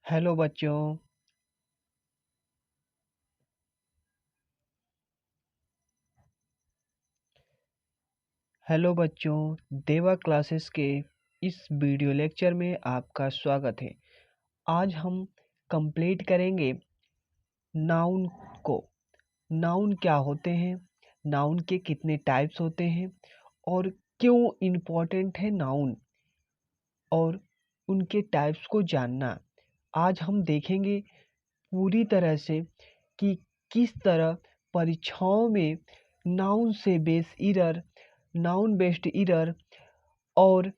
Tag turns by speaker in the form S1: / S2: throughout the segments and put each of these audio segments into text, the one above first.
S1: Hello बच्चों। देवा classes के इस वीडियो लेक्चर में आपका स्वागत है। आज हम कंप्लीट करेंगे नाउन को। नाउन क्या होते हैं, नाउन के कितने टाइप्स होते हैं और क्यों इम्पोर्टेंट है नाउन, और उनके टाइप्स को जानना। आज हम देखेंगे पूरी तरह से कि किस तरह परीक्षाओं में नाउन से base error, noun based error और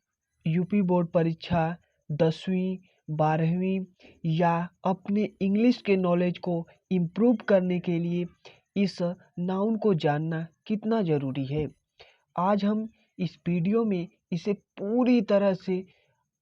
S1: यूपी बोर्ड परीक्षा 10वीं 12वीं या अपने इंग्लिश के नॉलेज को इम्प्रूव करने के लिए इस नाउन को जानना कितना ज़रूरी है। आज हम इस वीडियो में इसे पूरी तरह से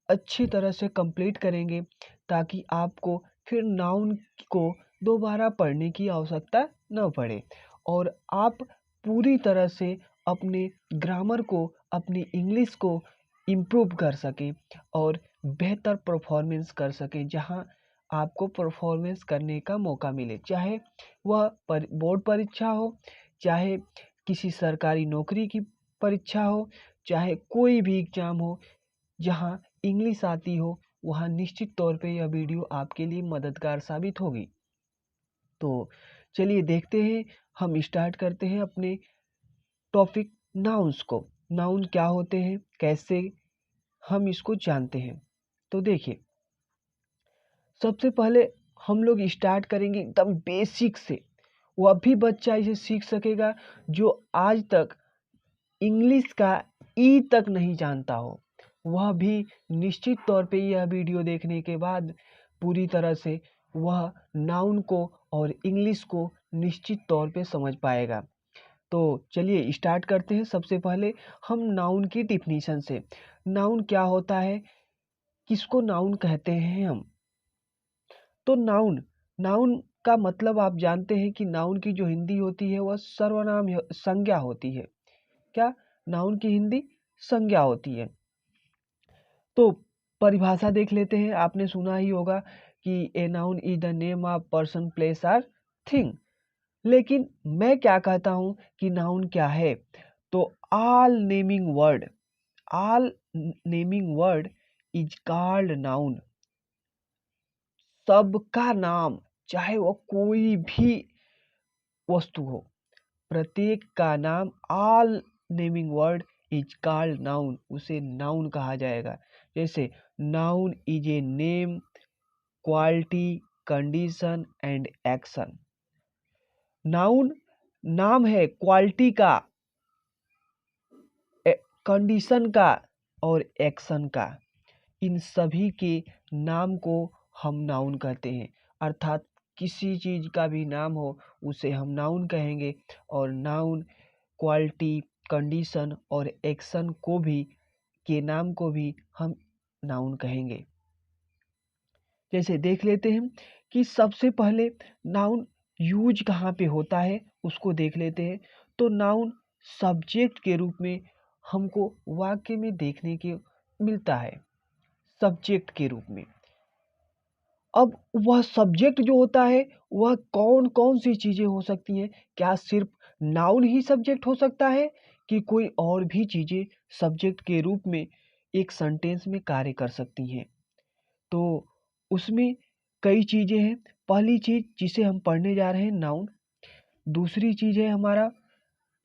S1: अच्छी तरह से कंप्लीट करेंगे ताकि आपको फिर नाउन को दोबारा पढ़ने की आवश्यकता न पड़े और आप पूरी तरह से अपने ग्रामर को, अपनी इंग्लिश को इम्प्रूव कर सकें और बेहतर परफॉर्मेंस कर सकें। जहां आपको परफॉर्मेंस करने का मौका मिले, चाहे वह बोर्ड परीक्षा हो, चाहे किसी सरकारी नौकरी की परीक्षा हो, चाहे कोई भी एग्जाम हो, जहां इंग्लिश आती हो, वहां निश्चित तौर पे यह वीडियो आपके लिए मददगार साबित होगी। तो चलिए देखते हैं, हम स्टार्ट करते हैं अपने टॉपिक नाउन्स को। नाउन क्या होते हैं, कैसे हम इसको जानते हैं। तो देखिए, सबसे पहले हम लोग स्टार्ट करेंगे एकदम बेसिक से। वह भी बच्चा इसे सीख सकेगा जो आज तक इंग्लिश का ई तक नहीं जानता हो। वह भी निश्चित तौर पे यह वीडियो देखने के बाद पूरी तरह से वह नाउन को और इंग्लिश को निश्चित तौर पे समझ पाएगा। तो चलिए स्टार्ट करते हैं। सबसे पहले हम नाउन की डिफिनीशन से। नाउन क्या होता है, किसको नाउन कहते हैं हम। तो नाउन नाउन का मतलब आप जानते हैं कि नाउन की जो हिंदी होती है वह सर्वनाम संज्ञा होती है। क्या नाउन की हिंदी संज्ञा होती है। तो परिभाषा देख लेते हैं। आपने सुना ही होगा कि a noun is the name of person, place और थिंग। लेकिन मैं क्या कहता हूं कि नाउन क्या है। तो all naming word is called noun. सबका नाम, चाहे वो कोई भी वस्तु हो, प्रत्येक का नाम, all naming word is called noun, उसे नाउन कहा जाएगा। जैसे noun is a name, quality, condition and action. Noun नाम है क्वालिटी का, कंडीशन का और एक्शन का। इन सभी के नाम को हम नाउन कहते हैं। अर्थात किसी चीज का भी नाम हो उसे हम नाउन कहेंगे, और नाउन क्वालिटी, कंडीशन और एक्शन को भी, के नाम को भी हम नाउन कहेंगे। जैसे देख लेते हैं कि सबसे पहले नाउन यूज कहाँ पे होता है, उसको देख लेते हैं। तो नाउन सब्जेक्ट के रूप में हमको वाक्य में देखने के मिलता है, सब्जेक्ट के रूप में। अब वह सब्जेक्ट जो होता है वह कौन कौन सी चीजें हो सकती हैं। क्या सिर्फ नाउन ही सब्जेक्ट हो सकता है कि कोई और भी चीजें सब्जेक्ट के रूप में एक सेंटेंस में कार्य कर सकती हैं। तो उसमें कई चीजें हैं। पहली चीज जिसे हम पढ़ने जा रहे हैं, नाउन। दूसरी चीज है हमारा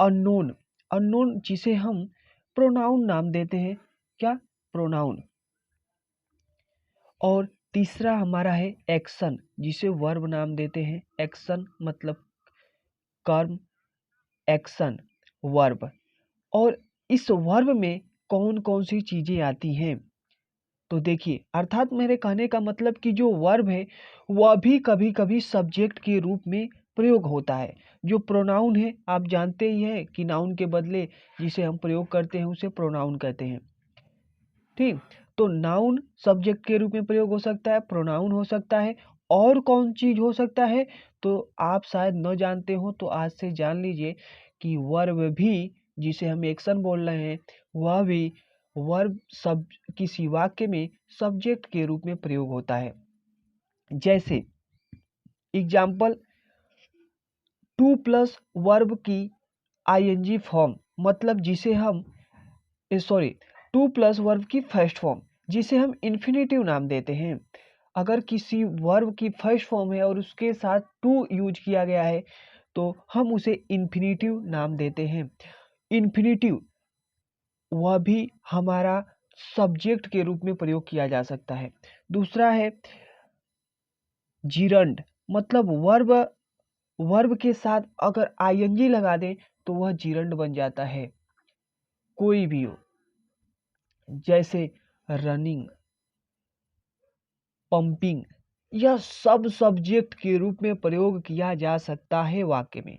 S1: अननोन। अननोन जिसे हम प्रोनाउन नाम देते हैं। क्या, प्रोनाउन। और तीसरा हमारा है एक्शन, जिसे वर्ब नाम देते हैं। एक्शन मतलब कर्म, एक्शन वर्ब। और इस वर्ब में कौन कौन सी चीजें आती हैं। तो देखिए, अर्थात मेरे कहने का मतलब कि जो वर्ब है वह भी कभी कभी सब्जेक्ट के रूप में प्रयोग होता है। जो प्रोनाउन है, आप जानते ही हैं कि नाउन के बदले जिसे हम प्रयोग करते हैं उसे प्रोनाउन कहते हैं। ठीक, तो नाउन सब्जेक्ट के रूप में प्रयोग हो सकता है, प्रोनाउन हो सकता है, और कौन चीज हो सकता है तो आप शायद न जानते हो, तो आज से जान लीजिए कि वर्ब भी, जिसे हम एक्शन बोल रहे हैं, वह भी वर्ब सब किसी वाक्य में सब्जेक्ट के रूप में प्रयोग होता है। जैसे एग्जाम्पल, टू प्लस वर्ब की आईएनजी फॉर्म, मतलब जिसे हम सॉरी टू प्लस वर्ब की फर्स्ट फॉर्म जिसे हम इन्फिनेटिव नाम देते हैं। अगर किसी वर्ब की फर्स्ट फॉर्म है और उसके साथ टू यूज किया गया है तो हम उसे इन्फिनेटिव नाम देते हैं। इन्फिनेटिव वह भी हमारा सब्जेक्ट के रूप में प्रयोग किया जा सकता है। दूसरा है जिरंड, मतलब वर्ब के साथ अगर आईएनजी लगा दें तो वह जिरंड बन जाता है, कोई भी हो, जैसे रनिंग, पंपिंग, यह सब सब्जेक्ट के रूप में प्रयोग किया जा सकता है वाक्य में।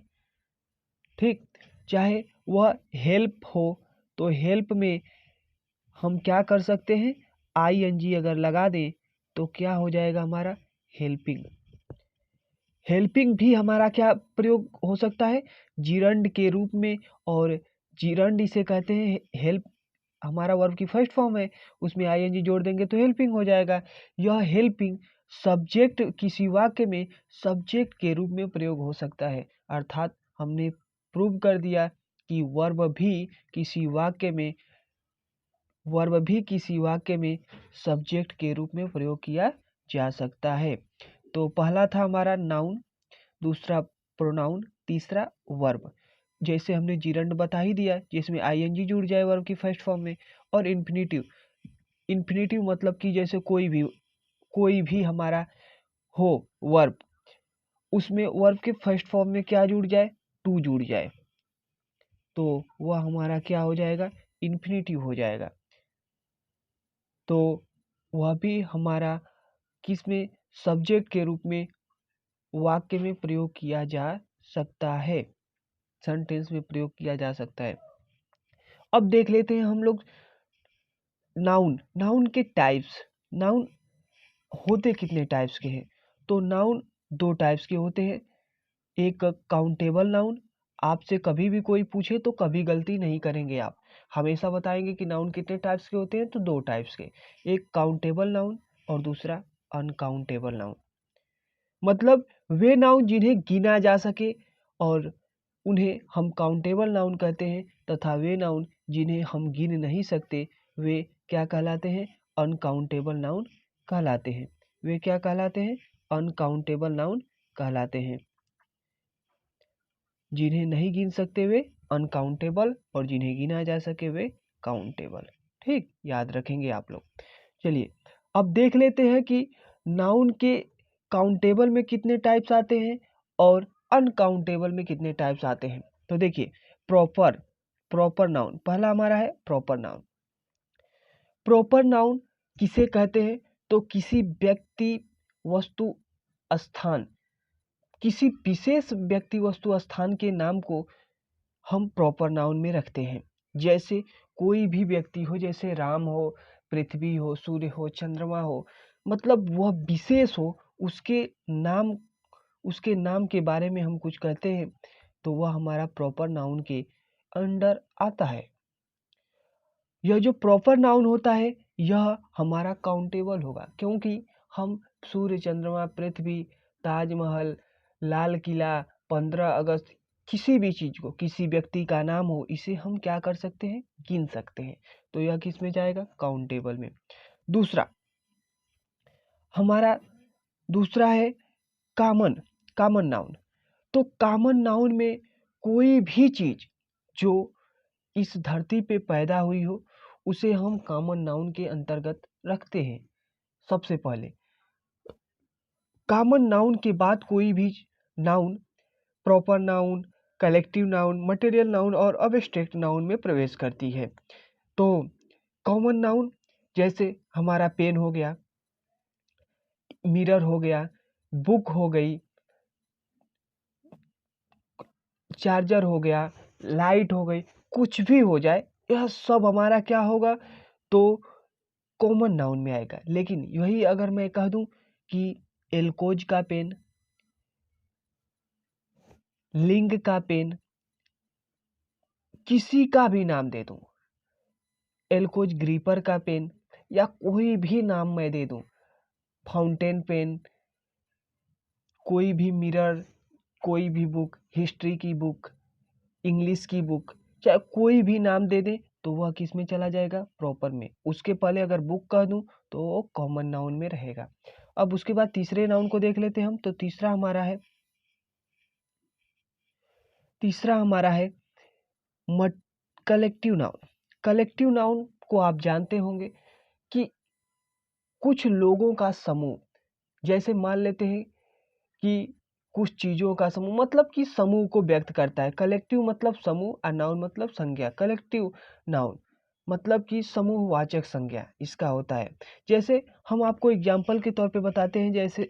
S1: ठीक, चाहे वह हेल्प हो तो हेल्प में हम क्या कर सकते हैं, आईएनजी अगर लगा दें तो क्या हो जाएगा हमारा, हेल्पिंग। हेल्पिंग भी हमारा क्या प्रयोग हो सकता है, जिरंड के रूप में। और जिरंड इसे कहते हैं, हेल्प हमारा वर्ब की फर्स्ट फॉर्म है, उसमें आईएनजी जोड़ देंगे तो हेल्पिंग हो जाएगा। यह हेल्पिंग सब्जेक्ट किसी वाक्य में सब्जेक्ट के रूप में प्रयोग हो सकता है। अर्थात हमने प्रूव कर दिया कि वर्ब भी किसी वाक्य में सब्जेक्ट के रूप में प्रयोग किया जा सकता है। तो पहला था हमारा नाउन, दूसरा प्रोनाउन, तीसरा वर्ब। जैसे हमने जिरंड बता ही दिया जिसमें आईएनजी जुड़ जाए वर्ब की फर्स्ट फॉर्म में। और इन्फिनेटिव मतलब कि जैसे कोई भी हमारा हो वर्ब, उसमें वर्ब के फर्स्ट फॉर्म में क्या जुड़ जाए, टू जुड़ जाए, तो वह हमारा क्या हो जाएगा, इन्फिनेटिव हो जाएगा। तो वह भी हमारा किसमें, सब्जेक्ट के रूप में वाक्य में प्रयोग किया जा सकता है, सेंटेंस में प्रयोग किया जा सकता है। अब देख लेते हैं हम लोग नाउन के टाइप्स। नाउन होते कितने टाइप्स के हैं, तो नाउन दो टाइप्स के होते हैं। एक काउंटेबल नाउन, आपसे कभी भी कोई पूछे तो कभी गलती नहीं करेंगे, आप हमेशा बताएंगे कि नाउन कितने टाइप्स के होते हैं, तो दो टाइप्स के, एक काउंटेबल नाउन और दूसरा अनकाउंटेबल नाउन। मतलब वे नाउन जिन्हें गिना जा सके और उन्हें हम काउंटेबल नाउन कहते हैं, तथा वे नाउन जिन्हें हम गिन नहीं सकते वे क्या कहलाते हैं, अनकाउंटेबल नाउन कहलाते हैं। वे क्या कहलाते हैं, अनकाउंटेबल नाउन कहलाते हैं। जिन्हें नहीं गिन सकते वे अनकाउंटेबल और जिन्हें गिना जा सके वे काउंटेबल। ठीक, याद रखेंगे आप लोग। चलिए अब देख लेते हैं कि नाउन के काउंटेबल में कितने टाइप्स आते हैं और अनकाउंटेबल में कितने टाइप्स आते हैं। तो देखिए, प्रॉपर नाउन पहला हमारा है, प्रॉपर नाउन। प्रॉपर नाउन किसे कहते हैं, तो किसी व्यक्ति, वस्तु, स्थान, किसी विशेष व्यक्ति, वस्तु, स्थान के नाम को हम प्रॉपर नाउन में रखते हैं। जैसे कोई भी व्यक्ति हो, जैसे राम हो, पृथ्वी हो, सूर्य हो, चंद्रमा हो, मतलब वह विशेष हो, उसके नाम के बारे में हम कुछ कहते हैं तो वह हमारा प्रॉपर नाउन के अंडर आता है। यह जो प्रॉपर नाउन होता है यह हमारा काउंटेबल होगा, क्योंकि हम सूर्य, चंद्रमा, पृथ्वी, ताजमहल, लाल किला, 15 अगस्त, किसी भी चीज को, किसी व्यक्ति का नाम हो, इसे हम क्या कर सकते हैं, गिन सकते हैं। तो यह किस में जाएगा, काउंटेबल में। हमारा दूसरा है कॉमन नाउन। तो कॉमन नाउन में कोई भी चीज जो इस धरती पे पैदा हुई हो उसे हम कॉमन नाउन के अंतर्गत रखते हैं। सबसे पहले कॉमन नाउन के बाद कोई भी noun proper noun, collective noun, material noun और अब्स्ट्रैक्ट नाउन में प्रवेश करती है। तो कॉमन नाउन जैसे हमारा पेन हो गया, मिरर हो गया, बुक हो गई, चार्जर हो गया, लाइट हो गई, कुछ भी हो जाए, यह सब हमारा क्या होगा, तो कॉमन नाउन में आएगा। लेकिन यही अगर मैं कह दूं कि एल्कोज का पेन, लिंग का पेन, किसी का भी नाम दे दूं, एल्कोज ग्रीपर का पेन, या कोई भी नाम मैं दे दूं, फाउंटेन पेन, कोई भी मिरर, कोई भी बुक, हिस्ट्री की बुक, इंग्लिश की बुक, चाहे कोई भी नाम दे दें तो वह किस में चला जाएगा? प्रॉपर में। उसके पहले अगर बुक कह दूं तो वो कॉमन नाउन में रहेगा। अब उसके बाद तीसरे नाउन को देख लेते हैं हम। तो तीसरा हमारा है कलेक्टिव नाउन। कलेक्टिव नाउन को आप जानते होंगे कि कुछ लोगों का समूह, जैसे मान लेते हैं कि कुछ चीजों का समूह, मतलब कि समूह को व्यक्त करता है। कलेक्टिव मतलब समूह और नाउन मतलब संज्ञा। कलेक्टिव नाउन मतलब कि समूहवाचक संज्ञा इसका होता है। जैसे हम आपको एग्जाम्पल के तौर पे बताते हैं, जैसे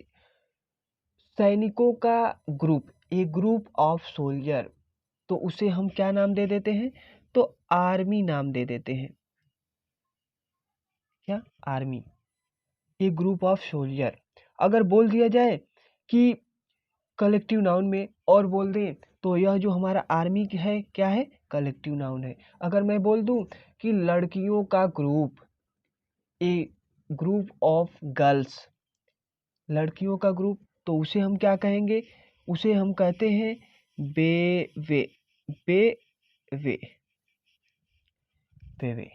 S1: सैनिकों का group, A group of soldier, तो उसे हम क्या नाम दे देते हैं? तो आर्मी नाम दे देते हैं। क्या? Army, A group of soldier. अगर बोल दिया जाए कि कलेक्टिव नाउन में और बोल दें तो यह जो हमारा आर्मी है क्या है? कलेक्टिव नाउन है। अगर मैं बोल दूं कि लड़कियों का group, A group of girls, लड़कियों का ग्रुप, तो उसे हम क्या कहेंगे? उसे हम कहते हैं बेवे। बेवे, बेवे।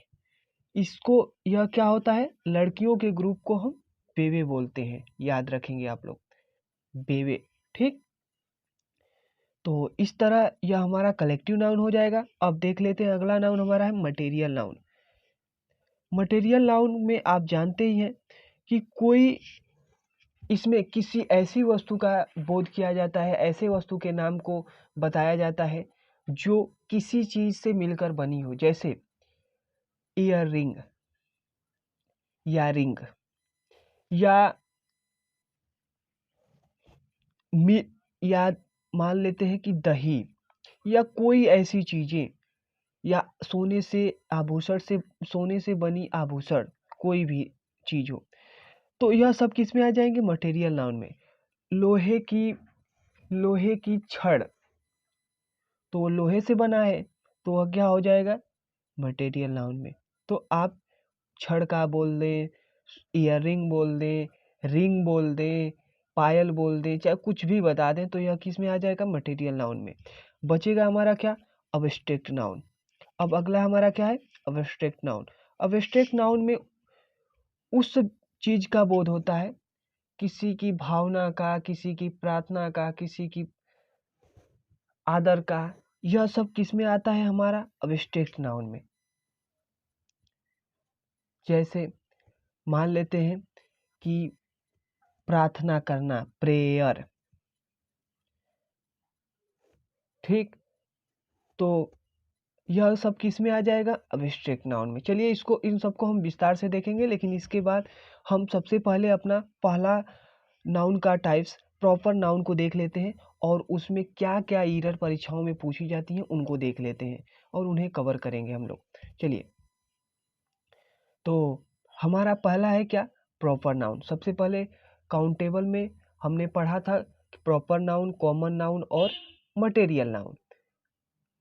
S1: इसको, यह क्या होता है? लड़कियों के ग्रुप को हम बेवे बोलते हैं, याद रखेंगे आप लोग, बेवे। ठीक, तो इस तरह यह हमारा कलेक्टिव नाउन हो जाएगा। अब देख लेते हैं अगला नाउन हमारा है मटेरियल नाउन। मटेरियल नाउन में आप जानते ही हैं कि कोई, इसमें किसी ऐसी वस्तु का बोध किया जाता है, ऐसे वस्तु के नाम को बताया जाता है जो किसी चीज से मिलकर बनी हो। जैसे ईयर रिंग या रिंग, या या मान लेते हैं कि दही, या कोई ऐसी चीजें, या सोने से बनी आभूषण, कोई भी चीज हो, तो यह सब किस में आ जाएंगे? मटेरियल नाउन में। लोहे की छड़, तो वो लोहे से बना है, तो वह क्या हो जाएगा? मटेरियल नाउन में। तो आप छड़ का बोल दें, ईयर रिंग बोल दें, पायल बोल दें, चाहे कुछ भी बता दें, तो यह किस में आ जाएगा? मटेरियल नाउन में। बचेगा हमारा क्या? Abstract noun. अब अगला हमारा क्या है? Abstract noun. अब्स्ट्रैक्ट नाउन में उस चीज का बोध होता है, किसी की भावना का, किसी की प्रार्थना का, किसी की आदर का, यह सब किस में आता है? हमारा अब्स्ट्रैक्ट नाउन में। जैसे मान लेते हैं कि प्रार्थना करना, प्रेयर। ठीक, तो यह सब किस में आ जाएगा? अब्स्ट्रैक्ट नाउन में। चलिए इसको, इन सबको हम विस्तार से देखेंगे, लेकिन इसके बाद हम सबसे पहले अपना पहला नाउन का टाइप्स, प्रॉपर नाउन को देख लेते हैं, और उसमें क्या क्या एरर परीक्षाओं में पूछी जाती हैं उनको देख लेते हैं, और उन्हें कवर करेंगे हम लोग। चलिए, तो हमारा पहला है क्या? Proper noun. सबसे पहले काउंटेबल में हमने पढ़ा था प्रॉपर नाउन, कॉमन नाउन और material noun.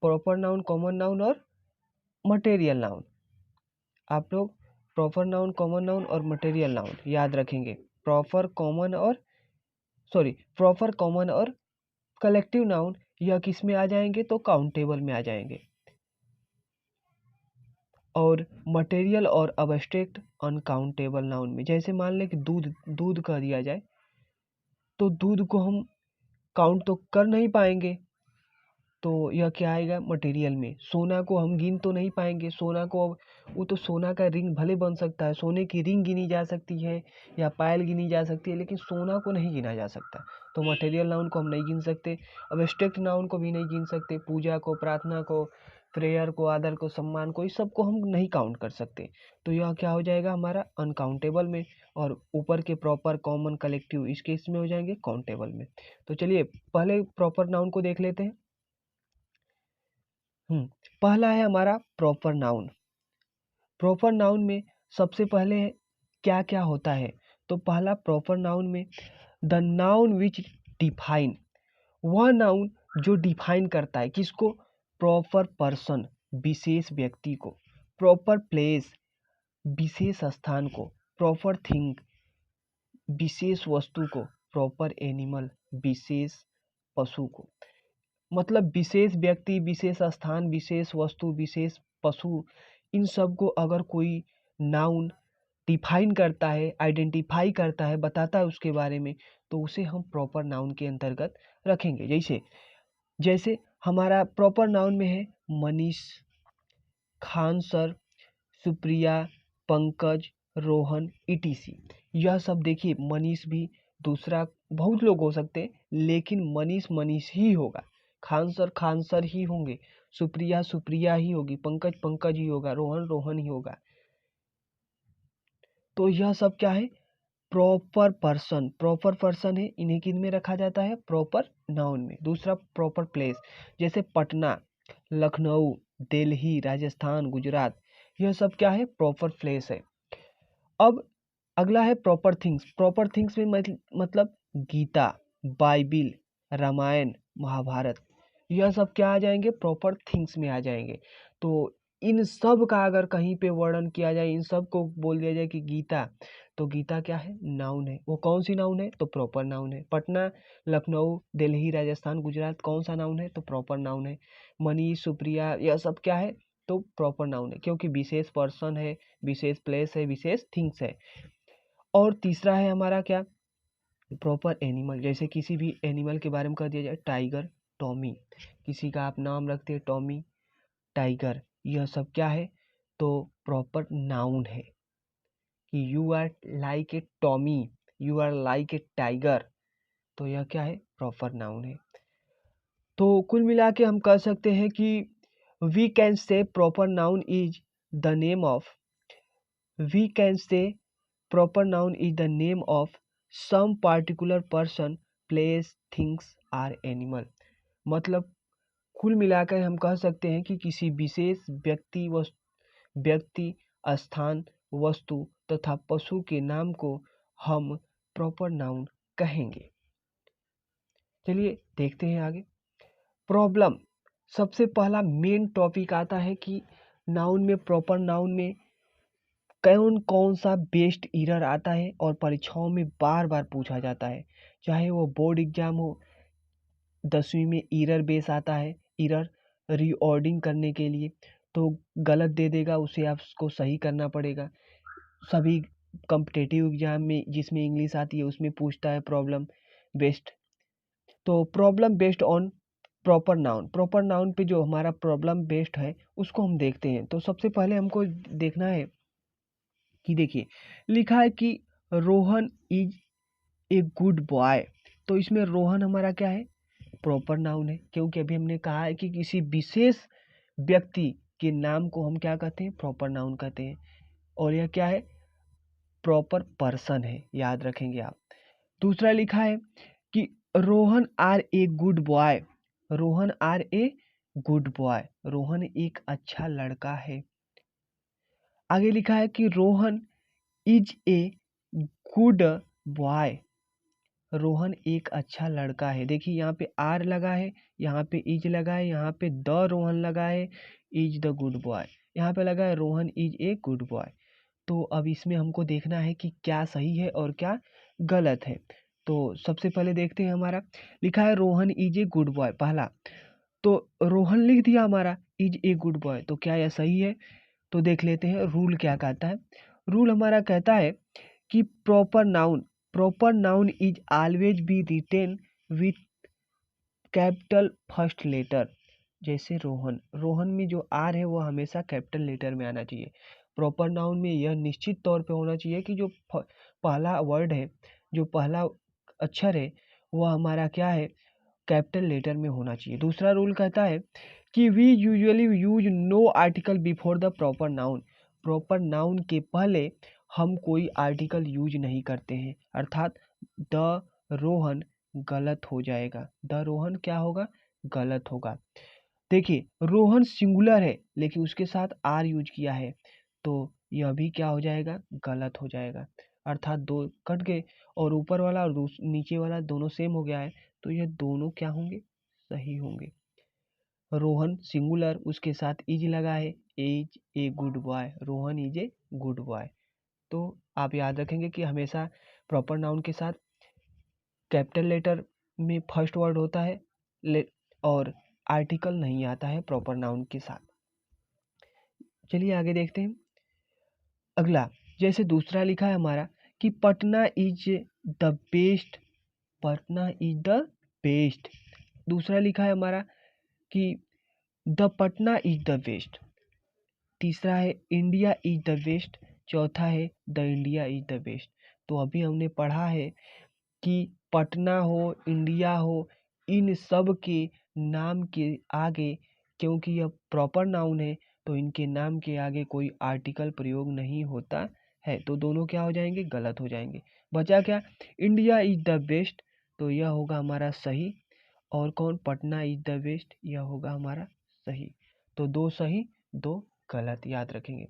S1: Proper noun, common noun और मटेरियल नाउन। आप लोग प्रॉपर नाउन, कॉमन नाउन और मटेरियल नाउन याद रखेंगे। प्रॉपर कॉमन और कलेक्टिव नाउन, यह किस में आ जाएंगे? तो काउंटेबल में आ जाएंगे। और मटेरियल और अब्स्ट्रैक्ट अनकाउंटेबल नाउन में। जैसे मान लें कि दूध, दूध कह दिया जाए, तो दूध को हम काउंट तो कर नहीं पाएंगे, तो यह क्या आएगा? मटेरियल में। सोना को हम गिन तो नहीं पाएंगे, सोना को, वो तो सोना का रिंग भले बन सकता है, सोने की रिंग गिनी जा सकती है या पायल गिनी जा सकती है, लेकिन सोना को नहीं गिना जा सकता। तो मटेरियल नाउन को हम नहीं गिन सकते, अब्स्ट्रैक्ट नाउन को भी नहीं गिन सकते। पूजा को, प्रार्थना को, प्रेयर को, आदर को, सम्मान को, इस सब को हम नहीं काउंट कर सकते। तो यह क्या हो जाएगा हमारा? अनकाउंटेबल में। और ऊपर के प्रॉपर, कॉमन, कलेक्टिव, इसके इसमें हो जाएंगे काउंटेबल में। तो चलिए पहले प्रॉपर नाउन को देख लेते हैं। पहला है हमारा प्रॉपर नाउन। प्रॉपर नाउन में सबसे पहले क्या क्या होता है? तो पहला प्रॉपर नाउन में, द नाउन विच डिफाइन, वह नाउन जो डिफाइन करता है किसको? प्रॉपर पर्सन, विशेष व्यक्ति को। प्रॉपर प्लेस, विशेष स्थान को। प्रॉपर थिंग, विशेष वस्तु को। प्रॉपर एनिमल, विशेष पशु को। मतलब विशेष व्यक्ति, विशेष स्थान, विशेष वस्तु, विशेष पशु, इन सब को अगर कोई नाउन डिफाइन करता है, आइडेंटिफाई करता है, बताता है उसके बारे में, तो उसे हम प्रॉपर नाउन के अंतर्गत रखेंगे। जैसे जैसे हमारा प्रॉपर नाउन में है मनीष, खान सर, सुप्रिया, पंकज, रोहन, ईटीसी। यह सब देखिए, मनीष भी दूसरा बहुत लोग हो सकते हैं, लेकिन मनीष मनीष ही होगा, खान सर ही होंगे, सुप्रिया सुप्रिया ही होगी, पंकज पंकज ही होगा, रोहन रोहन ही होगा। तो यह सब क्या है? प्रॉपर पर्सन, प्रॉपर पर्सन है, इन्हें किन में रखा जाता है? प्रॉपर नाउन में। दूसरा प्रॉपर प्लेस, जैसे पटना, लखनऊ, दिल्ली, राजस्थान, गुजरात, यह सब क्या है? प्रॉपर प्लेस है। अब अगला है प्रॉपर थिंग्स। प्रॉपर थिंग्स में मतलब गीता, बाइबिल, रामायण, महाभारत, यह सब क्या आ जाएंगे? प्रॉपर थिंग्स में आ जाएंगे। तो इन सब का अगर कहीं पे वर्णन किया जाए, इन सब को बोल दिया जाए कि गीता, तो गीता क्या है? नाउन है। वो कौन सी नाउन है? तो प्रॉपर नाउन है। पटना, लखनऊ, दिल्ली, राजस्थान, गुजरात, कौन सा नाउन है? तो प्रॉपर नाउन है। मनीष, सुप्रिया, यह सब क्या है? तो प्रॉपर नाउन है, क्योंकि विशेष पर्सन है, विशेष प्लेस है, विशेष थिंग्स है। और तीसरा है हमारा क्या? Proper animal. जैसे किसी भी एनिमल के बारे में कह दिया जाए, टाइगर, टॉमी, किसी का आप नाम रखते हैं टॉमी, टाइगर, यह सब क्या है? तो प्रॉपर नाउन है कि you are like a Tommy, you are like a tiger, तो यह क्या है? प्रॉपर नाउन है। तो कुल मिला के हम कह सकते हैं कि we can say proper noun is the name of, we can say proper noun is the name of some particular person, place, things or animal। मतलब कुल मिलाकर हम कह सकते हैं कि किसी विशेष व्यक्ति, स्थान, वस्तु तथा पशु के नाम को हम प्रॉपर नाउन कहेंगे। चलिए देखते हैं आगे। प्रॉब्लम, सबसे पहला मेन टॉपिक आता है कि नाउन में, प्रॉपर नाउन में कौन कौन सा बेस्ट ईरर आता है और परीक्षाओं में बार बार पूछा जाता है। चाहे वो बोर्ड एग्जाम हो, 10वीं में ईरर बेस आता है, ईरर रीऑर्डिंग करने के लिए, तो गलत दे देगा, उसे आपको सही करना पड़ेगा। सभी कॉम्पिटिटिव एग्जाम में जिसमें इंग्लिश आती है उसमें पूछता है प्रॉब्लम बेस्ड। तो problem based on proper noun, proper noun पे जो हमारा प्रॉब्लम बेस्ड है उसको हम देखते हैं। तो सबसे पहले हमको देखना है कि देखिए, लिखा है कि Rohan is a good boy. तो इसमें रोहन हमारा क्या है? प्रॉपर नाउन है, क्योंकि अभी हमने कहा है कि किसी विशेष व्यक्ति के नाम को हम क्या कहते हैं? प्रॉपर नाउन कहते हैं। और यह क्या है? प्रॉपर पर्सन है, याद रखेंगे आप। दूसरा लिखा है कि Rohan are a good boy, Rohan are a good boy, Rohan एक अच्छा लड़का है। आगे लिखा है कि Rohan is a good boy, Rohan एक अच्छा लड़का है। देखिए यहाँ पे आर लगा है, यहाँ पे इज लगा है, यहाँ पे द रोहन लगा है, इज द गुड बॉय, यहाँ पे लगा है Rohan is a good boy. तो अब इसमें हमको देखना है कि क्या सही है और क्या गलत है। तो सबसे पहले देखते हैं, हमारा लिखा है Rohan is a good boy पहला, तो रोहन लिख दिया हमारा इज ए गुड बॉय, तो क्या यह सही है? तो देख लेते हैं रूल क्या कहता है। रूल हमारा कहता है कि proper noun is always be written with capital first letter. जैसे रोहन, रोहन में जो आर है वो हमेशा कैपिटल लेटर में आना चाहिए। प्रॉपर नाउन में यह निश्चित तौर पे होना चाहिए कि जो पहला वर्ड है, जो पहला अक्षर है, वह हमारा क्या है? कैपिटल लेटर में होना चाहिए। दूसरा रूल कहता है कि we usually use no article before the proper noun, proper noun के पहले हम कोई आर्टिकल यूज नहीं करते हैं, अर्थात द रोहन गलत हो जाएगा, द रोहन क्या होगा? गलत होगा। देखिए रोहन सिंगुलर है लेकिन उसके साथ आर यूज किया है, तो यह भी क्या हो जाएगा? गलत हो जाएगा, अर्थात दो कट गए और ऊपर वाला और नीचे वाला दोनों सेम हो गया है, तो यह दोनों क्या होंगे? सही होंगे। रोहन सिंगुलर, उसके साथ इज लगा है, is a good boy, Rohan is a good boy. तो आप याद रखेंगे कि हमेशा प्रॉपर नाउन के साथ कैपिटल लेटर में फर्स्ट वर्ड होता है और आर्टिकल नहीं आता है प्रॉपर नाउन के साथ। चलिए आगे देखते हैं। अगला, जैसे दूसरा लिखा है हमारा कि Patna is the best, Patna is the best. दूसरा लिखा है हमारा कि the Patna is the best. तीसरा है इंडिया इज द बेस्ट। चौथा है the India is the best. तो अभी हमने पढ़ा है कि पटना हो, इंडिया हो, इन सब के नाम के आगे, क्योंकि यह प्रॉपर नाउन है तो इनके नाम के आगे कोई आर्टिकल प्रयोग नहीं होता है, तो दोनों क्या हो जाएंगे, गलत हो जाएंगे। बचा क्या, इंडिया इज द बेस्ट, तो यह होगा हमारा सही। और कौन, पटना इज द बेस्ट, यह होगा हमारा सही। तो दो सही दो गलत, याद रखेंगे।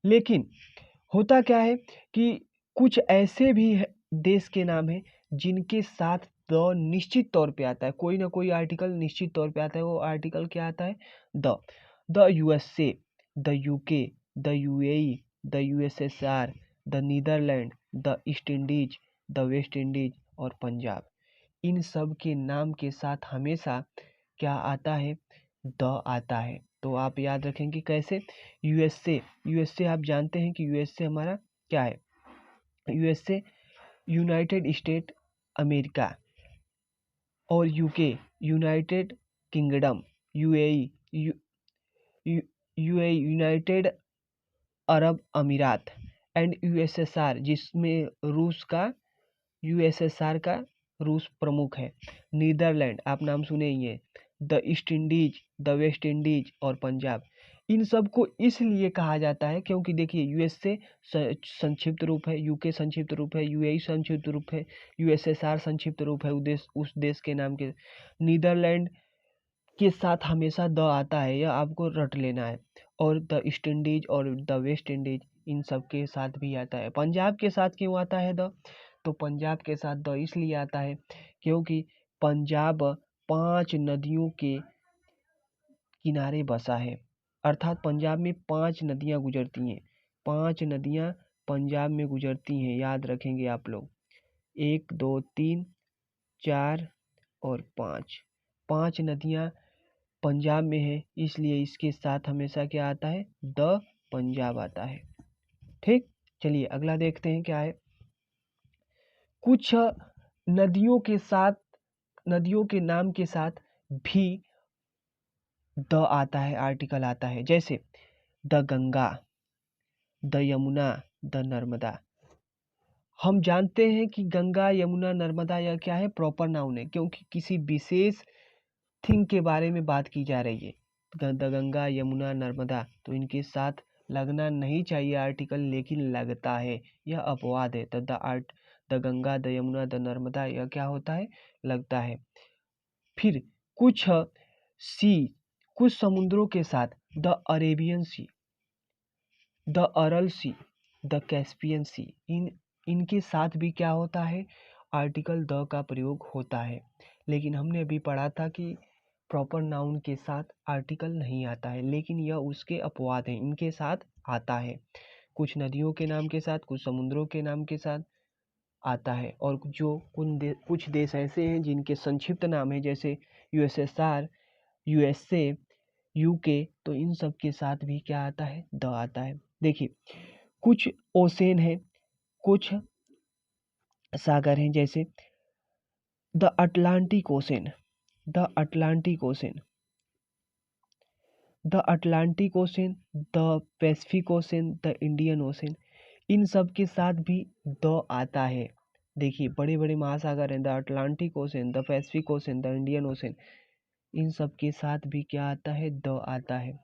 S1: लेकिन होता क्या है कि कुछ ऐसे भी देश के नाम हैं जिनके साथ द निश्चित तौर पे आता है, कोई ना कोई आर्टिकल निश्चित तौर पे आता है। वो आर्टिकल क्या आता है, the USA, the UK, the UAE, the USSR, the Netherlands, the East Indies, the West Indies और पंजाब। इन सब के नाम के साथ हमेशा क्या आता है, द आता है। तो आप याद रखेंगे कैसे, यूएसए, यूएसए आप जानते हैं कि यूएसए हमारा क्या है, यूएसए यूनाइटेड स्टेट अमेरिका, और UK United kingdom, UAE UAE United Arab अमीरात, एंड यूएसएसआर जिसमें रूस का, यूएसएसआर का रूस प्रमुख है, नीदरलैंड आप नाम सुने ही हैं, the East Indies, the West Indies और पंजाब। इन सब को इसलिए कहा जाता है क्योंकि देखिए यूएसए संक्षिप्त रूप है, यूके संक्षिप्त रूप है, यूएई संक्षिप्त रूप है, यूएसएसआर संक्षिप्त रूप है उस देश के नाम के। नीदरलैंड के साथ हमेशा द आता है, यह आपको रट लेना है। और द ईस्ट इंडीज और द वेस्ट इंडीज इन सब के साथ भी आता है। पंजाब के साथ क्यों आता है द, तो पंजाब के साथ द इसलिए आता है क्योंकि पंजाब 5 नदियों के किनारे बसा है, अर्थात पंजाब में 5 नदियां गुजरती हैं, 5 नदियां पंजाब में गुजरती हैं, याद रखेंगे आप लोग, 1 2 3 4 और 5, 5 नदियां पंजाब में है, इसलिए इसके साथ हमेशा क्या आता है, द पंजाब आता है। ठीक, चलिए अगला देखते हैं क्या है। कुछ नदियों के साथ, नदियों के नाम के साथ भी द आता है, आर्टिकल आता है, जैसे the Ganga, the Yamuna, the Narmada. हम जानते हैं कि गंगा यमुना नर्मदा यह क्या है, प्रॉपर नाउन है, क्योंकि किसी विशेष थिंग के बारे में बात की जा रही है। द गंगा यमुना नर्मदा, तो इनके साथ लगना नहीं चाहिए आर्टिकल, लेकिन लगता है, यह अपवाद है। The Ganga, the Yamuna, the Narmada, यह क्या होता है, लगता है। फिर कुछ सी, कुछ समुद्रों के साथ the Arabian Sea, the Aral Sea, the Caspian Sea, इनके साथ भी क्या होता है, आर्टिकल द का प्रयोग होता है। लेकिन हमने अभी पढ़ा था कि प्रॉपर नाउन के साथ आर्टिकल नहीं आता है, लेकिन यह उसके अपवाद हैं, इनके साथ आता है। कुछ नदियों के नाम के साथ, कुछ समुद्रों के नाम के साथ आता है। और जो कुछ देश ऐसे हैं जिनके संक्षिप्त नाम है, जैसे यूएसएसआर, यूएसए, यूके, तो इन सब के साथ भी क्या आता है, द आता है। देखिए कुछ ओशन है, कुछ सागर हैं, जैसे the Atlantic Ocean, the Atlantic Ocean, the Atlantic Ocean, the Pacific Ocean, the Indian Ocean, इन सब के साथ भी द आता है। देखिए बड़े बड़े महासागर हैं, the Atlantic Ocean, the Pacific Ocean, the Indian Ocean, इन सब के साथ भी क्या आता है, द आता है।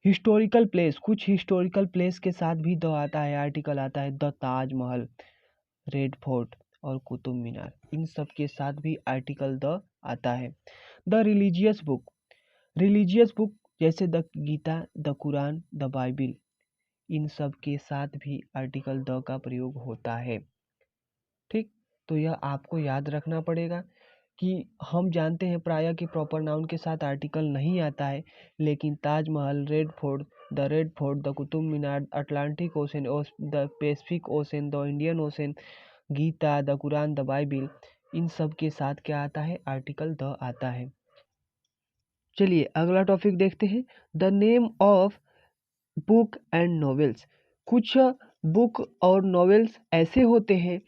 S1: हिस्टोरिकल प्लेस, कुछ हिस्टोरिकल प्लेस के साथ भी द आता है, आर्टिकल आता है, द ताजमहल, रेड फोर्ट और कुतुब मीनार, इन सब के साथ भी आर्टिकल द आता है। The religious book, religious book जैसे the Gita, the Quran, the Bible, इन सब के साथ भी आर्टिकल द का प्रयोग होता है। ठीक, तो यह आपको याद रखना पड़ेगा कि हम जानते हैं प्रायः कि प्रॉपर नाउन के साथ आर्टिकल नहीं आता है, लेकिन Taj Mahal, Red Fort, the Qutub Minar, Atlantic Ocean, the Pacific Ocean, the Indian Ocean, Gita, the Quran, the Bible, इन सब के साथ क्या आता है, आर्टिकल द आता है। चलिए अगला टॉपिक देखते हैं, the name of book and novels. कुछ बुक और नॉवेल्स ऐसे होते हैं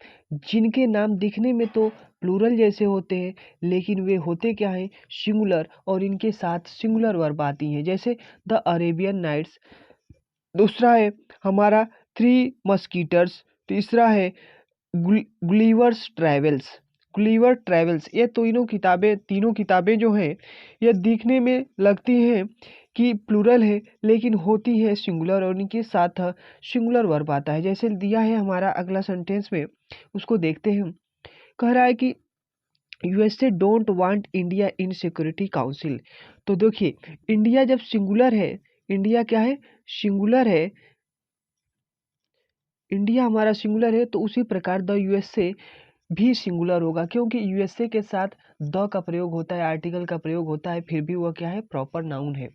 S1: जिनके नाम दिखने में तो प्लूरल जैसे होते हैं, लेकिन वे होते क्या हैं, सिंगुलर, और इनके साथ सिंगुलर वर्ब आती हैं, जैसे द अरेबियन नाइट्स, दूसरा है हमारा थ्री मस्कीटर्स, तीसरा है गुलिवर्स ट्रैवल्स। गुलिवर ट्रैवल्स, ये तीनों किताबें जो हैं ये दिखने में लगती हैं कि प्लूरल है, लेकिन होती है सिंगुलर, और इनके साथ सिंगुलर वर्ब आता है। जैसे दिया है हमारा अगला सेंटेंस में, उसको देखते हैं। कह रहा है कि USA don't want India in security council. तो देखिए इंडिया जब सिंगुलर है, इंडिया क्या है, सिंगुलर है, इंडिया हमारा सिंगुलर है, तो उसी प्रकार द यूएसए भी सिंगुलर होगा, क्योंकि यूएसए के साथ द का प्रयोग होता है, आर्टिकल का प्रयोग होता है, फिर भी वह क्या है, प्रॉपर नाउन है,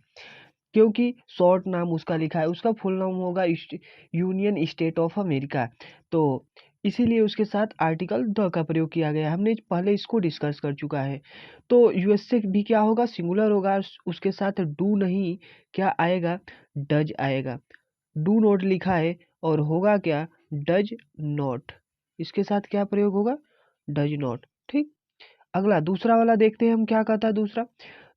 S1: क्योंकि शॉर्ट नाम उसका लिखा है, उसका फुल नाम होगा यूनियन स्टेट ऑफ अमेरिका, तो इसीलिए उसके साथ आर्टिकल द का प्रयोग किया गया है। हमने पहले इसको डिस्कस कर चुका है। तो यूएसए भी क्या होगा, सिंगुलर होगा, उसके साथ डू नहीं, क्या आएगा, डज आएगा। डू नॉट लिखा है और होगा क्या, डज नॉट, इसके साथ क्या प्रयोग होगा, डज नॉट। ठीक, अगला दूसरा वाला देखते हैं हम क्या कहता है दूसरा,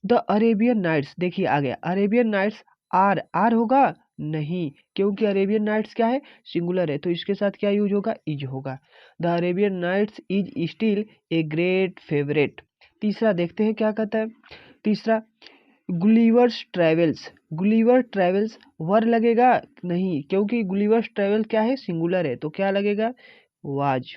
S1: द अरेबियन नाइट्स। देखिए आ गया अरेबियन नाइट्स, आर आर होगा नहीं, क्योंकि अरेबियन नाइट्स क्या है, सिंगुलर है, तो इसके साथ क्या यूज होगा, इज होगा। The Arabian Nights is still a great favourite. तीसरा देखते हैं क्या कहता है, तीसरा Gulliver's Travels. Gulliver Travels were लगेगा नहीं, क्योंकि गुलिवर्स ट्रेवल क्या है, सिंगुलर है, तो क्या लगेगा, was.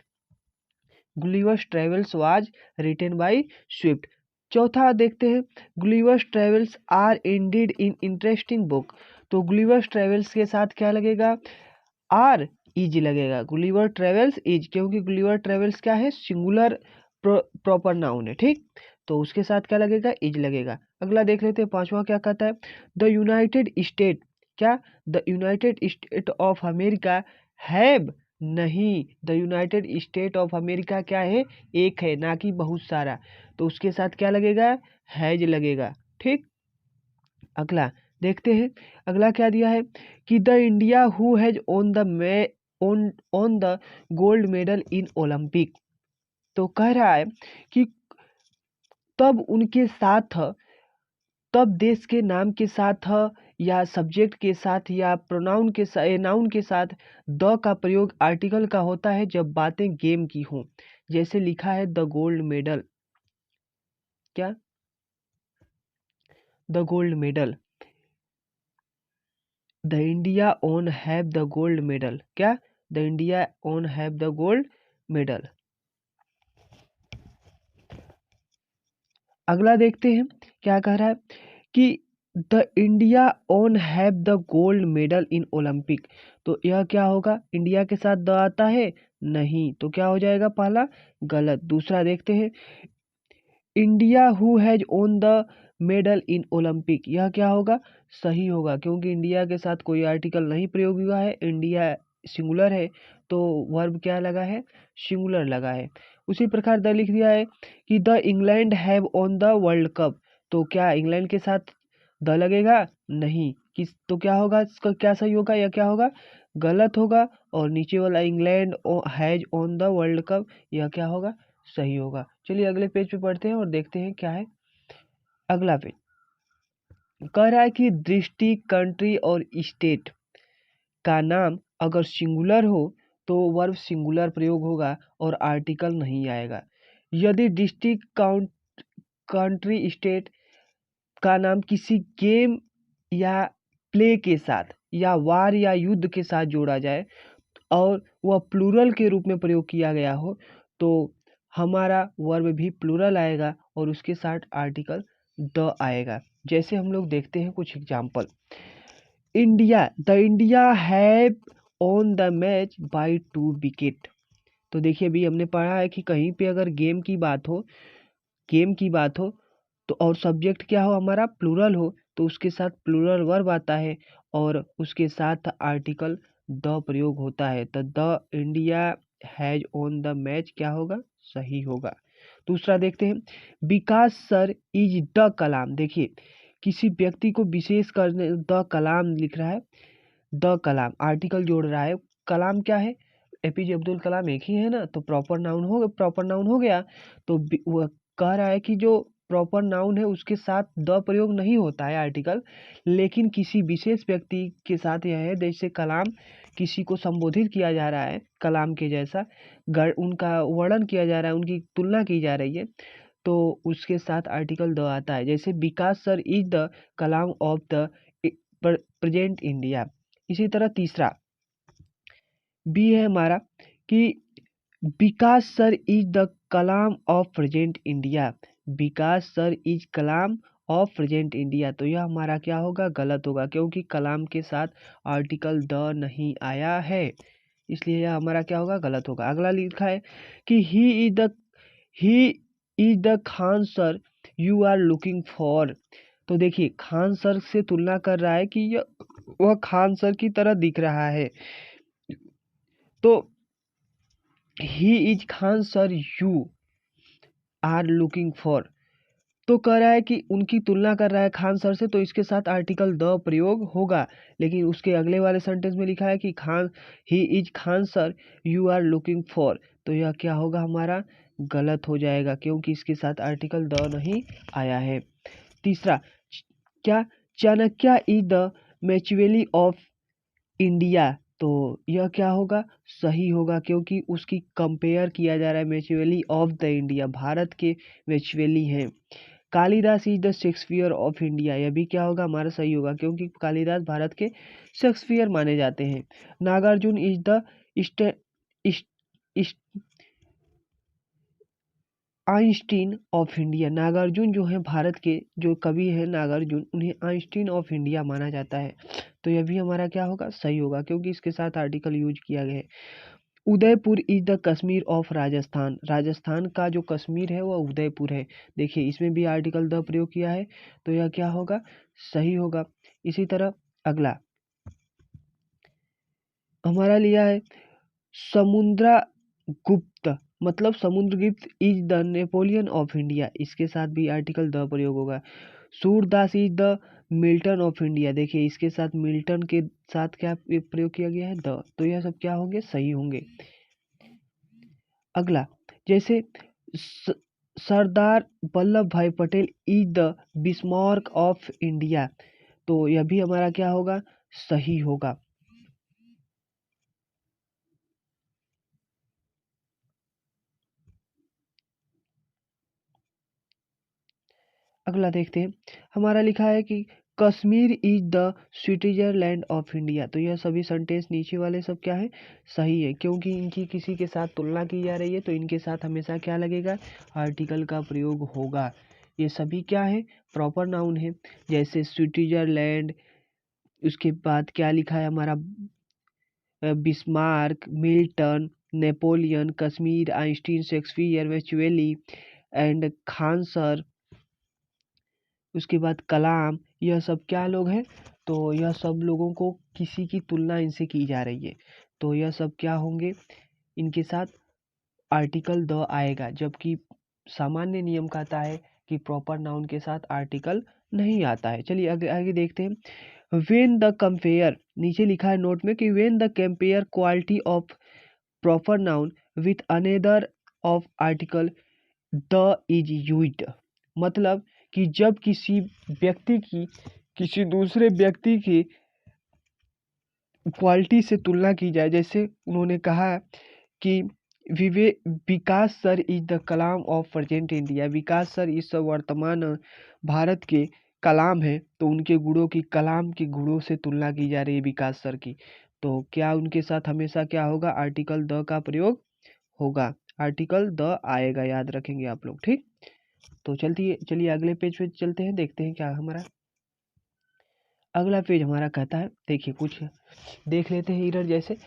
S1: Gulliver's Travels was written by Swift. चौथा देखते हैं, Gulliver's Travels are indeed in interesting book. तो गुलिवर्स ट्रेवल्स के साथ क्या लगेगा, आर इज लगेगा, गुलिवर ट्रेवल्स इज, क्योंकि गुलिवर ट्रेवल्स क्या है, सिंगुलर प्रॉपर नाउन है। ठीक, तो उसके साथ क्या लगेगा, इज लगेगा। अगला देख लेते हैं पांचवा क्या कहता है, द यूनाइटेड स्टेट, क्या, the United State of America have, नहीं, the United State of America क्या है, एक है, ना कि बहुत सारा, तो उसके साथ क्या लगेगा, हैज लगेगा। ठीक, अगला देखते हैं, अगला क्या दिया है कि the India who has on the on the gold medal in Olympic. तो कह रहा है कि तब उनके साथ, तब देश के नाम के साथ या सब्जेक्ट के साथ या प्रोनाउन के साथ, नाउन के साथ द का प्रयोग आर्टिकल का होता है जब बातें गेम की हों। जैसे लिखा है द गोल्ड मेडल, क्या, the gold medal, the India own have the gold medal, क्या, the India own have the gold medal. अगला देखते हैं क्या कह रहा है कि the India own have the gold medal in Olympic. तो यह क्या होगा, इंडिया के साथ द आता है नहीं, तो क्या हो जाएगा, पहला गलत। दूसरा देखते हैं, India who has own the medal in Olympic, यह क्या होगा, सही होगा, क्योंकि इंडिया के साथ कोई आर्टिकल नहीं प्रयोग हुआ है, इंडिया सिंगुलर है, तो वर्ब क्या लगा है, सिंगुलर लगा है। उसी प्रकार द लिख दिया है कि the England have on the world cup. तो क्या इंग्लैंड के साथ द लगेगा, नहीं, किस, तो क्या होगा, इसका क्या सही होगा, या क्या होगा, गलत होगा। और नीचे वाला England has on the world cup, यह क्या होगा, सही होगा। चलिए अगले पेज पे पढ़ते हैं और देखते हैं क्या है। अगला पेज कह रहा है कि दृष्टि, कंट्री और स्टेट का नाम अगर सिंगुलर हो तो वर्ब सिंगुलर प्रयोग होगा और आर्टिकल नहीं आएगा। यदि डिस्ट्रिक्ट, कंट्री, स्टेट का नाम किसी गेम या प्ले के साथ या वार या युद्ध के साथ जोड़ा जाए और वह प्लूरल के रूप में प्रयोग किया गया हो, तो हमारा वर्ब भी प्लूरल आएगा और उसके साथ आर्टिकल द आएगा। जैसे हम लोग देखते हैं कुछ example, India, the India have on the match by 2 wicket. तो देखिए अभी हमने पढ़ा है कि कहीं पे अगर गेम की बात हो, गेम की बात हो, तो और सब्जेक्ट क्या हो हमारा, प्लूरल हो, तो उसके साथ प्लूरल वर्ब आता है और उसके साथ आर्टिकल द प्रयोग होता है, तो the India has on the match क्या होगा, सही होगा। दूसरा देखते हैं, विकास सर इज द कलाम। देखिए किसी व्यक्ति को विशेष करने द कलाम लिख रहा है, द कलाम आर्टिकल जोड़ रहा है। कलाम क्या है, एपीजे अब्दुल कलाम एक ही है ना, तो प्रॉपर नाउन हो गया। तो वह कह रहा है कि जो प्रॉपर नाउन है उसके साथ द प्रयोग नहीं होता है आर्टिकल, लेकिन किसी विशेष व्यक्ति के साथ यह है, जैसे कलाम किसी को संबोधित किया जा रहा है कलाम के जैसा, उनका वर्णन किया जा रहा है, उनकी तुलना की जा रही है, तो उसके साथ आर्टिकल द आता है। जैसे Vikas sir is the Kalam of the present India. इसी तरह तीसरा बी है हमारा कि Vikas sir is the Kalam of present India. Vikas sir is Kalam of present India, तो यह हमारा क्या होगा, गलत होगा, क्योंकि कलाम के साथ आर्टिकल द नहीं आया है, इसलिए यह हमारा क्या होगा, गलत होगा। अगला लिखा है कि he is the Khan sir you are looking for. तो देखिए खान सर से तुलना कर रहा है कि वह खान सर की तरह दिख रहा है, तो he is Khan sir you are looking for, तो कह रहा है कि उनकी तुलना कर रहा है खान सर से, तो इसके साथ आर्टिकल द प्रयोग होगा। लेकिन उसके अगले वाले सेंटेंस में लिखा है कि he is Khan sir you are looking for, तो यह क्या होगा, हमारा गलत हो जाएगा, क्योंकि इसके साथ आर्टिकल द नहीं आया है। तीसरा क्या, Chanakya is the Machiavelli of India, तो यह क्या होगा, सही होगा, क्योंकि उसकी कंपेयर किया जा रहा है मैचिवेली ऑफ द इंडिया, भारत के मैचिवेली हैं। Kalidas is the Shakespeare of India, यह भी क्या होगा, हमारा सही होगा, क्योंकि कालिदास भारत के शेक्सपियर माने जाते हैं। Nagarjuna is the Einstein of India, Nagarjuna जो है भारत के जो कवि है नागार्जुन, उन्हें आइंस्टीन ऑफ इंडिया माना जाता है, तो यह भी हमारा क्या होगा, सही होगा, क्योंकि इसके साथ आर्टिकल यूज किया गया है। Udaipur is the Kashmir of Rajasthan, Rajasthan का जो कश्मीर है वह उदयपुर है। देखिए इसमें भी आर्टिकल द प्रयोग किया है, तो यह क्या होगा, सही होगा। इसी तरह अगला हमारा लिया है समुद्रगुप्त, मतलब Samudragupta is the Napoleon of India, इसके साथ भी आर्टिकल द प्रयोग होगा। Surdas is the Milton of India, देखिए इसके साथ मिल्टन के साथ क्या प्रयोग किया गया है, द, तो यह सब क्या होंगे, सही होंगे। अगला जैसे सरदार वल्लभ भाई Patel is the Bismarck of India, तो यह भी हमारा क्या होगा, सही होगा। अगला देखते हैं, हमारा लिखा है कि Kashmir is the Switzerland of India, तो यह सभी सेंटेंस नीचे वाले सब क्या है, सही है, क्योंकि इनकी किसी के साथ तुलना की जा रही है, तो इनके साथ हमेशा क्या लगेगा, आर्टिकल का प्रयोग होगा। ये सभी क्या है, प्रॉपर नाउन है, जैसे स्विट्जरलैंड, उसके बाद क्या लिखा है हमारा, Bismarck, Milton, Napoleon, Kashmir, Einstein, Shakespeare, Machiavelli and Khan sir, उसके बाद कलाम, यह सब क्या लोग हैं, तो यह सब लोगों को किसी की तुलना इनसे की जा रही है, तो यह सब क्या होंगे, इनके साथ आर्टिकल द आएगा, जबकि सामान्य नियम कहता है कि प्रॉपर नाउन के साथ आर्टिकल नहीं आता है। चलिए आगे आगे देखते हैं, वेन द कंपेयर, नीचे लिखा है नोट में कि when the compare quality of proper noun with another of article the is used, मतलब कि जब किसी व्यक्ति की किसी दूसरे व्यक्ति की क्वालिटी से तुलना की जाए, जैसे उन्होंने कहा कि विवे Vikas sir is the Kalam of present India, Vikas sir इस वर्तमान भारत के कलाम है, तो उनके गुणों की कलाम के गुणों से तुलना की जा रही है विकास सर की, तो क्या उनके साथ हमेशा क्या होगा, आर्टिकल द का प्रयोग होगा, आर्टिकल द आएगा, याद रखेंगे आप लोग, ठीक। तो चलिए अगले पेज पे चलते हैं, देखते हैं क्या हमारा अगला पेज हमारा कहता है। देखिए कुछ देख लेते हैं इधर, जैसे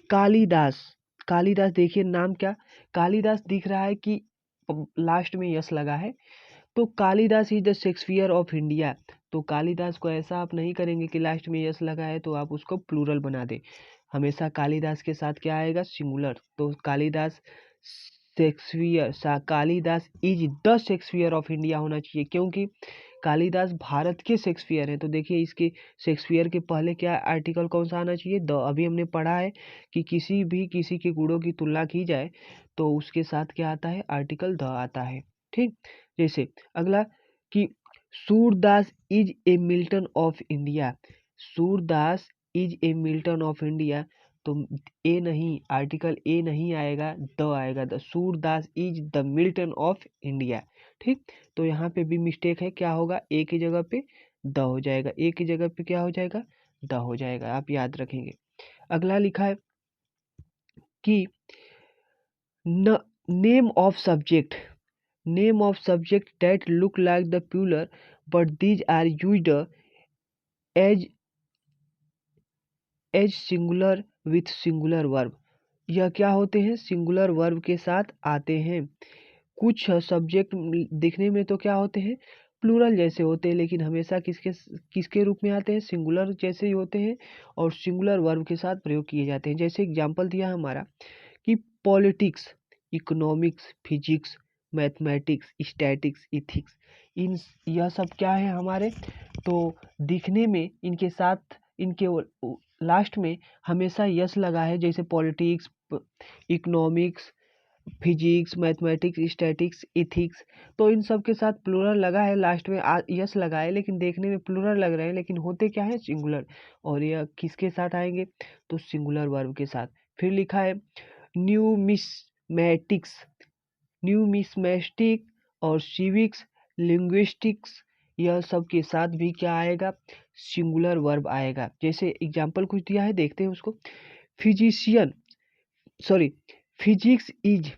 S1: कालिदास, कालिदास देखिए नाम क्या, कालिदास दिख रहा है कि लास्ट में यस लगा है, तो Kalidas is the Shakespeare of India, तो कालिदास को ऐसा आप नहीं करेंगे कि लास्ट में यस लगा है तो आप उसको प्लूरल बना दे, हमेशा कालिदास के साथ क्या आएगा, सिंगुलर, तो Kalidas Shakespeare Kalidas is the Shakespeare of India होना चाहिए, क्योंकि कालिदास भारत के शेक्सपियर हैं। तो देखिए इसके शेक्सपियर के पहले क्या आर्टिकल कौन सा आना चाहिए, द। अभी हमने पढ़ा है कि किसी के गुणों की तुलना की जाए तो उसके साथ क्या आता है, आर्टिकल द आता है। ठीक, जैसे अगला कि Surdas is a Milton of India. Surdas is a Milton of India, तो ए नहीं, आर्टिकल ए नहीं आएगा, द आएगा। The Surdas is the Milton of India. ठीक, तो यहाँ पे भी मिस्टेक है, क्या होगा, ए की जगह पे द हो जाएगा, ए की जगह पे क्या हो जाएगा, द हो जाएगा, आप याद रखेंगे। अगला लिखा है कि name of subject, name of subject that look like the plural but these are used as singular with singular verb. यह क्या होते हैं, सिंगुलर वर्ब के साथ आते हैं। कुछ सब्जेक्ट दिखने में तो क्या होते हैं, प्लूरल जैसे होते हैं, लेकिन हमेशा किसके किसके रूप में आते हैं, सिंगुलर जैसे ही होते हैं और सिंगुलर वर्ब के साथ प्रयोग किए जाते हैं। जैसे एग्जाम्पल दिया हमारा कि politics, economics, physics, mathematics, statics, ethics, इन यह सब क्या है हमारे, तो दिखने में इनके साथ इनके लास्ट में हमेशा यस लगा है, जैसे politics, economics, physics, mathematics, statics, ethics, तो इन सब के साथ प्लूरल लगा है, लास्ट में यस लगा है, लेकिन देखने में प्लूरल लग रहे हैं, लेकिन होते क्या है, सिंगुलर। और यह किसके साथ आएंगे, तो सिंगुलर वर्ब के साथ। फिर लिखा है न्यूमिस्मैटिक्स, न्यूमिस्मैटिक और सिविक्स, लिंग्विस्टिक्स, यह सब के साथ भी क्या आएगा, सिंगुलर वर्ब आएगा। जैसे एग्जाम्पल कुछ दिया है, देखते हैं उसको। फिजिशियन सॉरी फिजिक्स इज,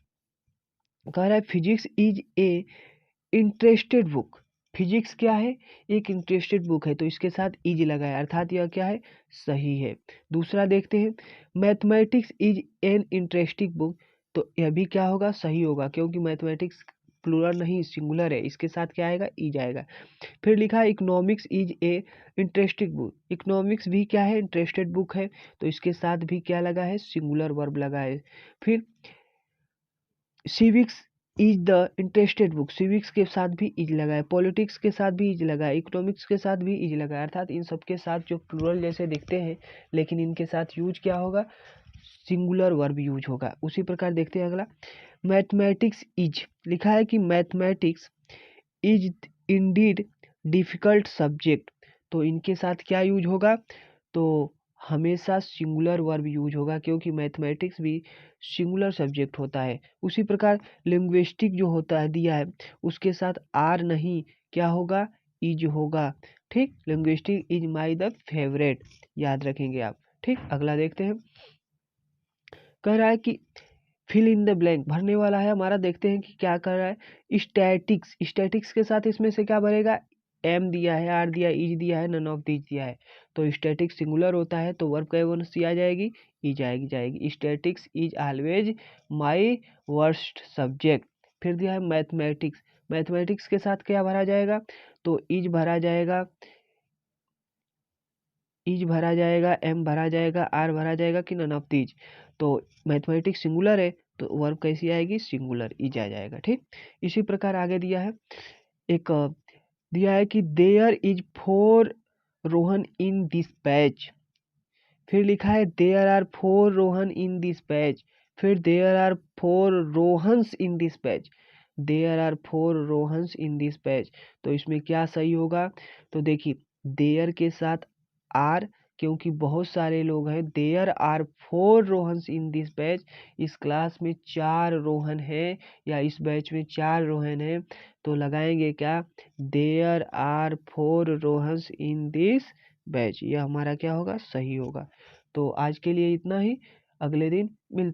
S1: कह रहा है physics is a interested book. Physics क्या है, एक इंटरेस्टेड बुक है, तो इसके साथ इज लगाया, अर्थात यह क्या है, सही है। दूसरा देखते हैं, mathematics is an interesting book, तो यह भी क्या होगा, सही होगा, क्योंकि मैथमेटिक्स प्लूरल नहीं सिंगुलर है, इसके साथ क्या आएगा, इज आएगा। फिर लिखा है economics is a interesting book, economics भी क्या है, इंटरेस्टेड बुक है, तो इसके साथ भी क्या लगा है, सिंगुलर वर्ब लगा है। फिर civics is the interested book, civics के साथ भी इज लगा है, पॉलिटिक्स के साथ भी इज लगा है, इकोनॉमिक्स के साथ भी इज लगा है, अर्थात इन सब के साथ जो प्लूरल जैसे दिखते हैं, लेकिन इनके साथ यूज क्या होगा, सिंगुलर वर्ब यूज होगा। उसी प्रकार देखते हैं अगला, मैथमेटिक्स इज, लिखा है कि mathematics is Indeed difficult subject, तो इनके साथ क्या यूज होगा, तो हमेशा सिंगुलर वर्ब यूज होगा, क्योंकि मैथमेटिक्स भी सिंगुलर सब्जेक्ट होता है। उसी प्रकार लिंग्विस्टिक जो होता है दिया है, उसके साथ आर नहीं, क्या होगा, इज होगा। ठीक, linguistic is my the favourite, याद रखेंगे आप। ठीक, अगला देखते हैं, कह रहा है कि फिल इन द ब्लैंक, भरने वाला है हमारा, देखते हैं कि क्या कर रहा है। स्टैटिक्स, स्टैटिक्स के साथ इसमें से क्या भरेगा, एम दिया है, आर दिया, इज दिया है, नन ऑफ दीज दिया है, तो स्टैटिक्स सिंगुलर होता है, तो वर्ब का वन सी आ जाएगी, इज आएगी जाएगी। Statics is always my worst subject. फिर दिया है मैथमेटिक्स, मैथमेटिक्स के साथ क्या भरा जाएगा, तो इज भरा जाएगा, इज भरा जाएगा, एम भरा जाएगा, आर भरा जाएगा कि नन ऑफ दीज, तो मैथमेटिक्स सिंगुलर है, तो वर्ब कैसी आएगी, सिंगुलर, इज आ जाएगा। ठीक, इसी प्रकार आगे दिया है, एक दिया है कि there is 4 Rohan in this batch, फिर लिखा है there are 4 Rohan in this batch, फिर there are 4 Rohans in this batch, there are 4 Rohans in this batch, तो इसमें क्या सही होगा, तो देखिए देयर के साथ आर, क्योंकि बहुत सारे लोग हैं, there are 4 Rohans in this batch, इस क्लास में 4 रोहन है, या इस बैच में 4 रोहन है, तो लगाएंगे क्या, there are 4 Rohans in this batch, यह हमारा क्या होगा, सही होगा। तो आज के लिए इतना ही, अगले दिन मिलते हैं।